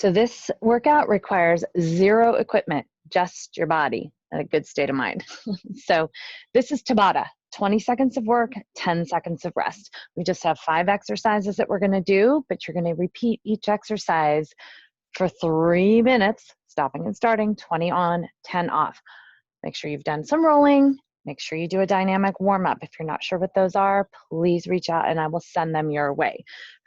So this workout requires zero equipment, just your body and a good state of mind. So this is Tabata, 20 seconds of work, 10 seconds of rest. We just have 5 exercises that we're gonna do, but you're gonna repeat each exercise for 3 minutes, stopping and starting, 20 on, 10 off. Make sure you've done some rolling. Make sure you do a dynamic warm-up. If you're not sure what those are, please reach out and I will send them your way.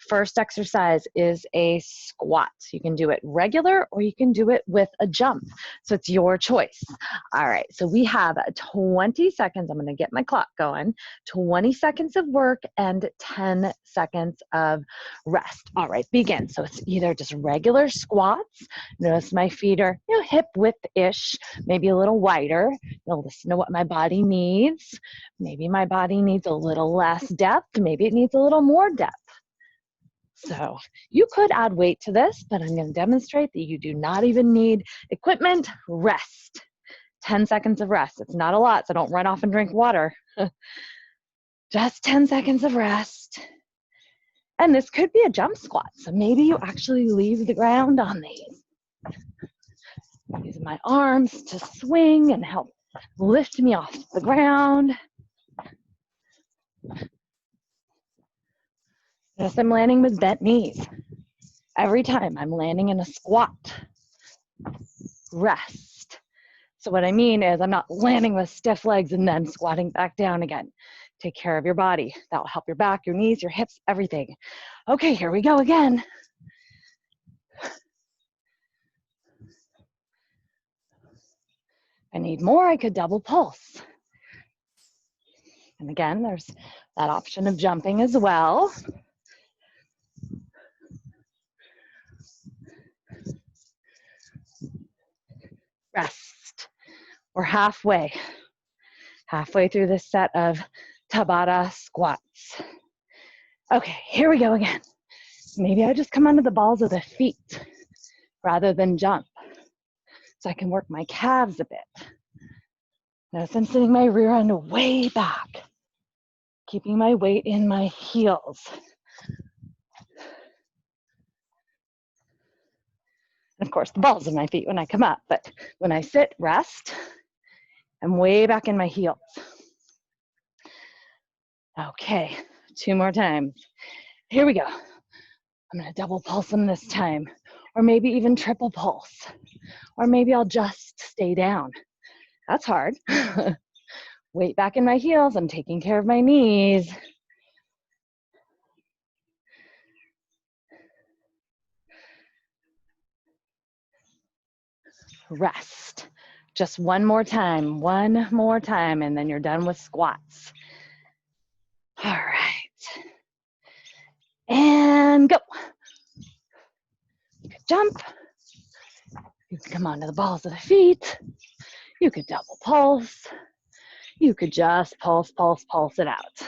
First exercise is a squat. You can do it regular or you can do it with a jump. So it's your choice. All right, so we have 20 seconds. I'm gonna get my clock going. 20 seconds of work and 10 seconds of rest. All right, begin. So it's either just regular squats. Notice my feet are, hip width-ish, maybe a little wider. You'll listen to what my body needs. Maybe my body needs a little less depth. Maybe it needs a little more depth. So you could add weight to this, but I'm going to demonstrate that you do not even need equipment. Rest. 10 seconds of rest. It's not a lot, so don't run off and drink water. Just 10 seconds of rest. And this could be a jump squat, so maybe you actually leave the ground on these. Using my arms to swing and help lift me off the ground. Notice I'm landing with bent knees. Every time I'm landing in a squat. Rest. So what I mean is I'm not landing with stiff legs and then squatting back down again. Take care of your body. That will help your back, your knees, your hips, everything. Okay, here we go again. I need more, I could double pulse. And again, there's that option of jumping as well. Rest. We're halfway through this set of Tabata squats. Okay, here we go again. Maybe I just come onto the balls of the feet rather than jump. So I can work my calves a bit. Notice I'm sitting my rear end way back, keeping my weight in my heels. And of course, the balls of my feet when I come up, but when I sit, rest, I'm way back in my heels. Okay, 2 more times. Here we go. I'm gonna double pulse them this time, or maybe even triple pulse, or maybe I'll just stay down. That's hard. Weight back in my heels, I'm taking care of my knees. Rest. Just one more time, and then you're done with squats. All right. And go. You could jump. You could come onto the balls of the feet. You could double pulse. You could just pulse it out.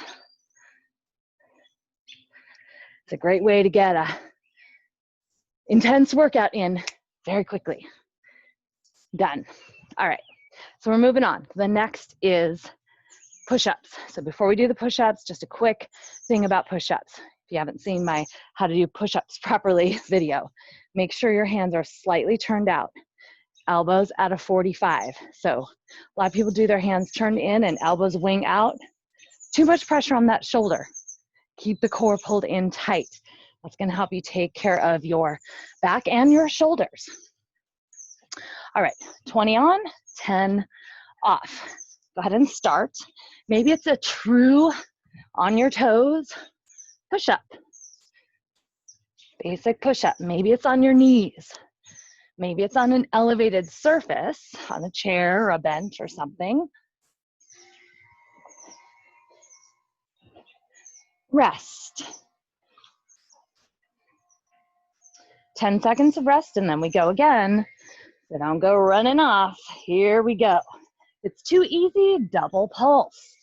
It's a great way to get a intense workout in very quickly. Done. All right, so we're moving on. The next is push-ups. So before we do the push-ups, just a quick thing about push-ups. If you haven't seen my how to do push-ups properly video, make sure your hands are slightly turned out. Elbows at a 45. So a lot of people do their hands turned in and elbows wing out. Too much pressure on that shoulder. Keep the core pulled in tight. That's going to help you take care of your back and your shoulders. All right, 20 on, 10 off. Go ahead and start. Maybe it's a true on your toes push-up. Basic push-up. Maybe it's on your knees. Maybe it's on an elevated surface, on a chair or a bench or something. Rest. 10 seconds of rest and then we go again. So don't go running off. Here we go. If it's too easy, double pulse.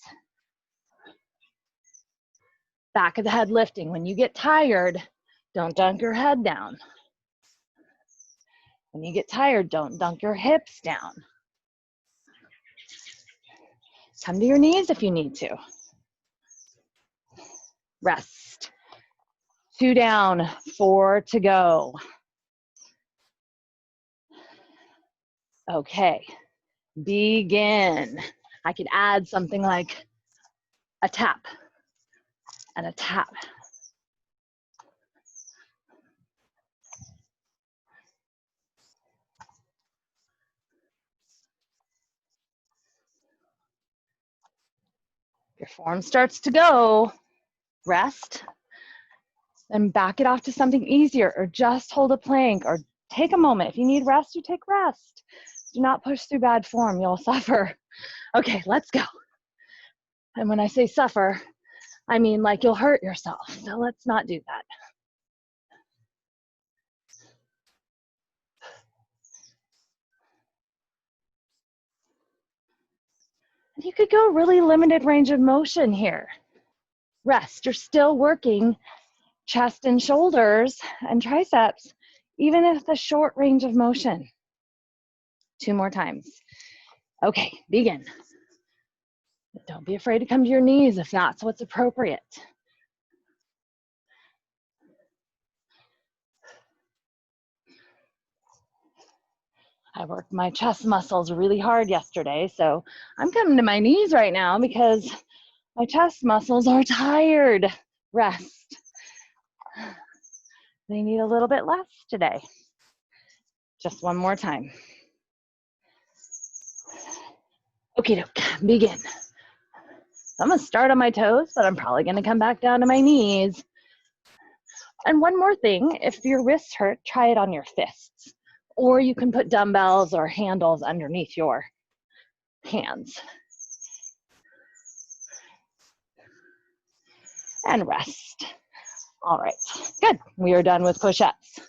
Back of the head lifting. When you get tired, don't dunk your head down. When you get tired, don't dunk your hips down. Come to your knees if you need to. Rest. 2 down, 4 to go. Okay, begin. I could add something like a tap and a tap. Your form starts to go, rest, then back it off to something easier, or just hold a plank, or take a moment. If you need rest, you take rest. Do not push through bad form, you'll suffer. Okay, let's go. And when I say suffer, I mean like you'll hurt yourself, so let's not do that. You could go really limited range of motion here. Rest, you're still working chest and shoulders and triceps, even if the short range of motion. 2 more times. Okay, begin. Don't be afraid to come to your knees if that's what's appropriate. I worked my chest muscles really hard yesterday, so I'm coming to my knees right now because my chest muscles are tired. Rest. They need a little bit less today. Just one more time. Okie doke, begin. I'm gonna start on my toes, but I'm probably gonna come back down to my knees. And one more thing, if your wrists hurt, try it on your fists. Or you can put dumbbells or handles underneath your hands. And rest. All right, good. We are done with push-ups.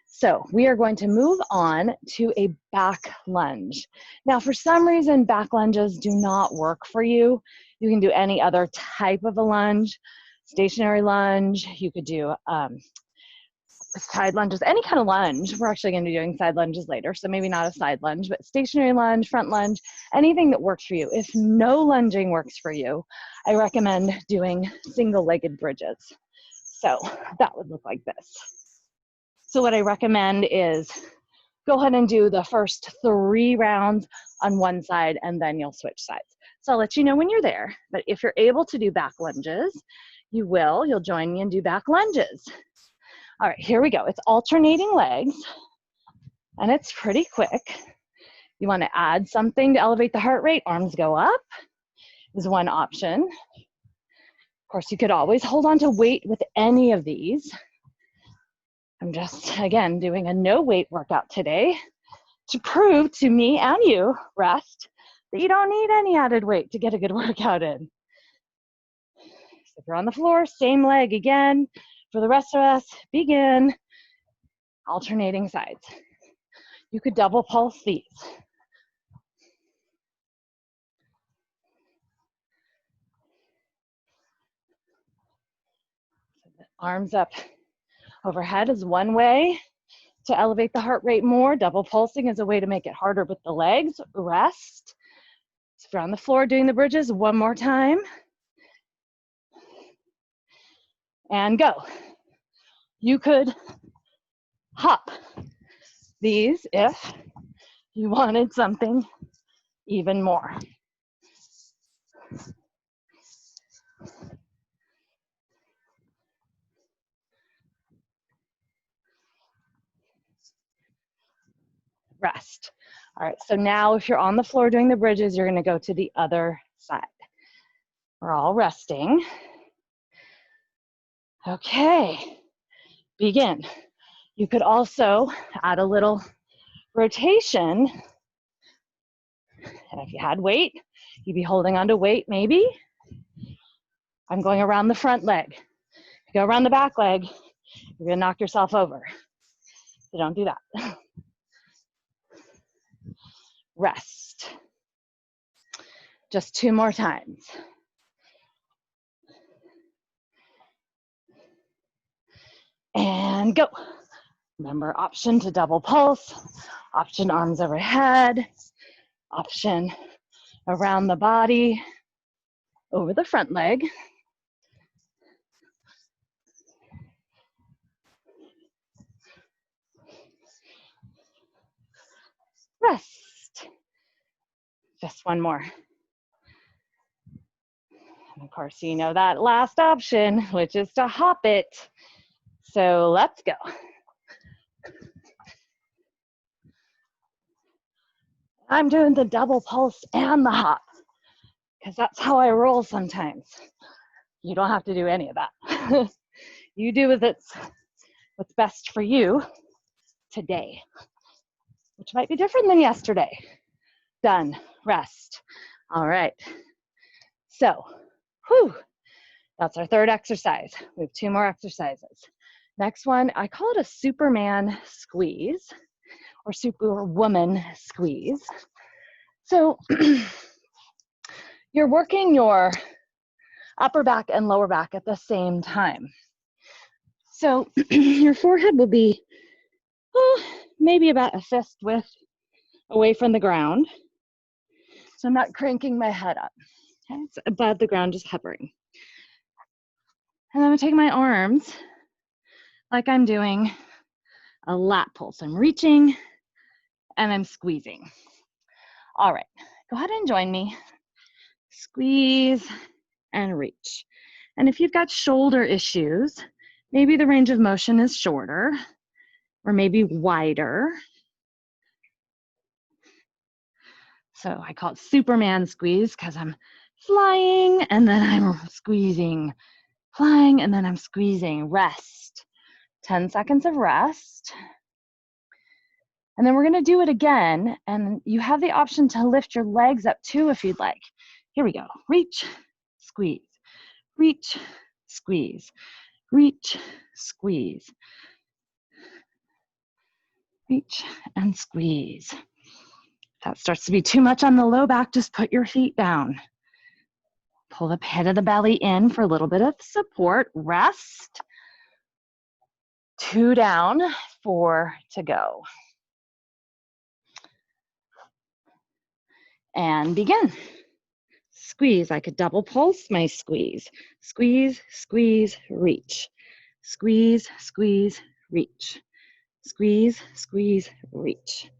So we are going to move on to a back lunge. Now, for some reason, back lunges do not work for you. You can do any other type of a lunge, stationary lunge. You could do side lunges, any kind of lunge. We're actually going to be doing side lunges later, so maybe not a side lunge, but stationary lunge, front lunge, anything that works for you. If no lunging works for you, I recommend doing single-legged bridges. So that would look like this. So what I recommend is go ahead and do the first 3 rounds on one side, and then you'll switch sides. So I'll let you know when you're there, but if you're able to do back lunges, you'll join me and do back lunges. All right, here we go. It's alternating legs, and it's pretty quick. You want to add something to elevate the heart rate. Arms go up is one option. Of course, you could always hold on to weight with any of these. I'm just, again, doing a no weight workout today to prove to me and you, rest, that you don't need any added weight to get a good workout in. So if you're on the floor, same leg again. For the rest of us, begin alternating sides. You could double pulse these. Arms up overhead is one way to elevate the heart rate more. Double pulsing is a way to make it harder with the legs. Rest. So if you're on the floor doing the bridges, one more time. And go. You could hop these if you wanted something even more. Rest. All right, so now if you're on the floor doing the bridges, you're gonna go to the other side. We're all resting. Okay, begin. You could also add a little rotation. And if you had weight, you'd be holding onto weight maybe. I'm going around the front leg. If you go around the back leg, you're gonna knock yourself over. So don't do that. Rest. Just 2 more times. And go. Remember, option to double pulse, option arms overhead, option around the body, over the front leg. Rest. Just one more. And of course, you know that last option, which is to hop it. So let's go. I'm doing the double pulse and the hop because that's how I roll sometimes. You don't have to do any of that. You do what's best for you today, which might be different than yesterday. Done. Rest. All right. So, that's our third exercise. We have 2 more exercises. Next one, I call it a Superman squeeze or Superwoman squeeze. So you're working your upper back and lower back at the same time. So your forehead will be maybe about a fist width away from the ground. So I'm not cranking my head up. Okay? It's above the ground, just hovering. And I'm gonna take my arms like I'm doing a lat pull. So I'm reaching and I'm squeezing. All right, go ahead and join me. Squeeze and reach. And if you've got shoulder issues, maybe the range of motion is shorter or maybe wider. So I call it Superman squeeze because I'm flying and then I'm squeezing, flying and then I'm squeezing. Rest. 10 seconds of rest. And then we're going to do it again. And you have the option to lift your legs up too if you'd like. Here we go. Reach, squeeze, reach, squeeze, reach, squeeze, reach, and squeeze. If that starts to be too much on the low back, just put your feet down. Pull the head of the belly in for a little bit of support. Rest. 2 down, 4 to go. And begin. Squeeze, I could double pulse my squeeze. Squeeze, squeeze, reach. Squeeze, squeeze, reach. Squeeze, squeeze, reach.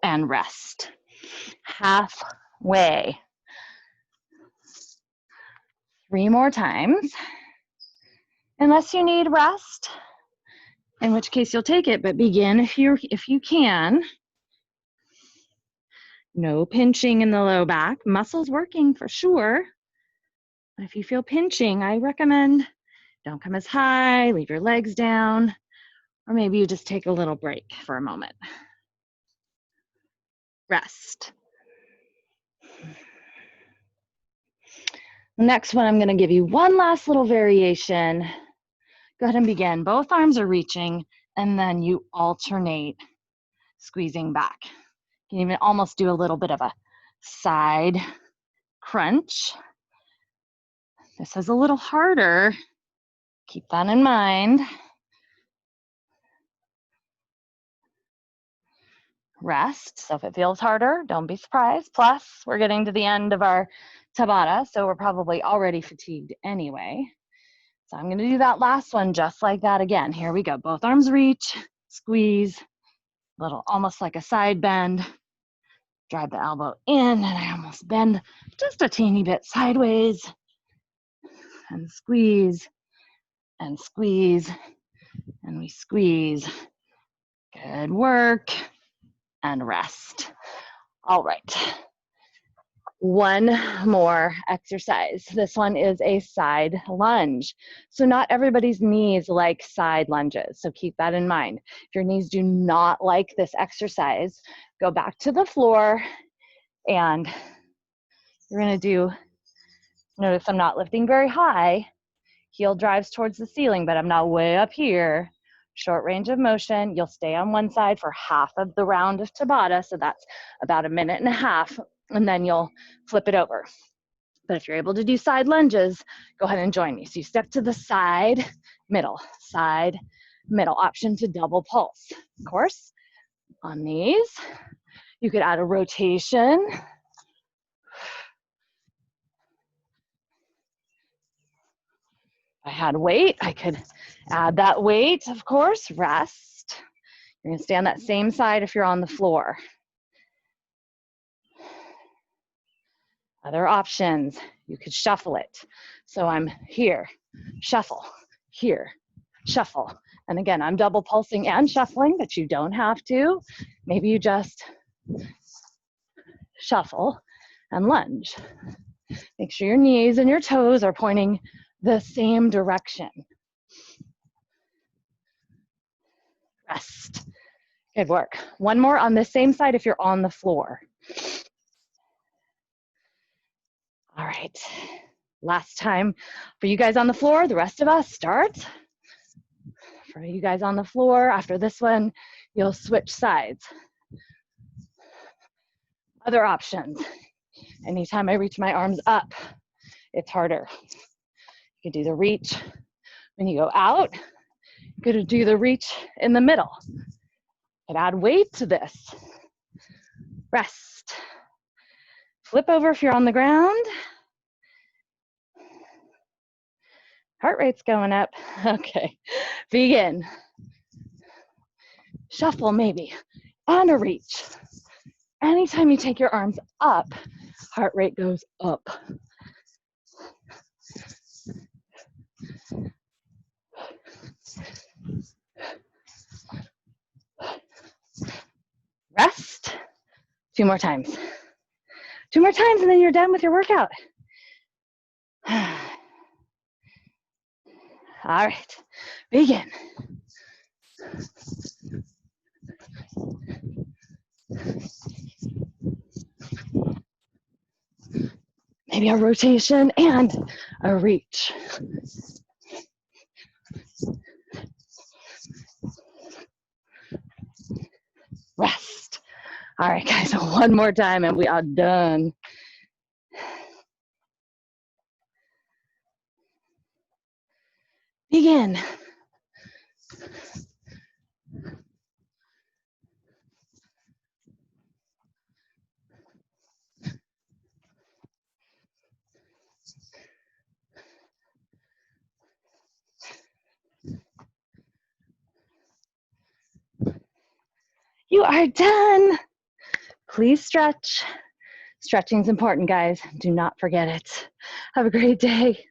And rest. Halfway. 3 more times. Unless you need rest, in which case you'll take it, but begin if you can. No pinching in the low back. Muscles working for sure. But if you feel pinching, I recommend don't come as high, leave your legs down, or maybe you just take a little break for a moment. Rest. Next one, I'm going to give you one last little variation. Go ahead and begin. Both arms are reaching, and then you alternate squeezing back. You can even almost do a little bit of a side crunch. This is a little harder. Keep that in mind. Rest. So if it feels harder, don't be surprised. Plus, we're getting to the end of our tabata, so we're probably already fatigued anyway. So I'm going to do that last one just like that again. Here we go. Both arms reach, squeeze, little almost like a side bend. Drive the elbow in, and I almost bend just a teeny bit sideways. And squeeze, and squeeze, and we squeeze. Good work. And rest. All right. One more exercise. This one is a side lunge. So not everybody's knees like side lunges, so keep that in mind. If your knees do not like this exercise, go back to the floor and you're gonna do, notice I'm not lifting very high, heel drives towards the ceiling, but I'm not way up here. Short range of motion. You'll stay on one side for half of the round of Tabata, so that's about 1.5 minutes, and then you'll flip it over. But if you're able to do side lunges, go ahead and join me. So you step to the side, middle, option to double pulse. Of course, on these, you could add a rotation. I had weight, I could add that weight, of course, rest. You're gonna stay on that same side if you're on the floor. Other options, you could shuffle it. So I'm here, shuffle, here, shuffle. And again, I'm double pulsing and shuffling, but you don't have to. Maybe you just shuffle and lunge. Make sure your knees and your toes are pointing the same direction. Rest. Good work. One more on the same side if you're on the floor. All right. Last time for you guys on the floor, the rest of us start. For you guys on the floor, after this one, you'll switch sides. Other options. Anytime I reach my arms up, it's harder. You can do the reach when you go out. You're gonna do the reach in the middle. You can add weight to this. Rest. Flip over if you're on the ground. Heart rate's going up. Okay, begin. Shuffle maybe, and a reach. Anytime you take your arms up, heart rate goes up. Rest. 2 more times. 2 more times and then you're done with your workout. All right, begin. Maybe a rotation and a reach. Rest. All right, guys, one more time and we are done. Begin. You are done. Please stretch. Stretching is important, guys. Do not forget it. Have a great day.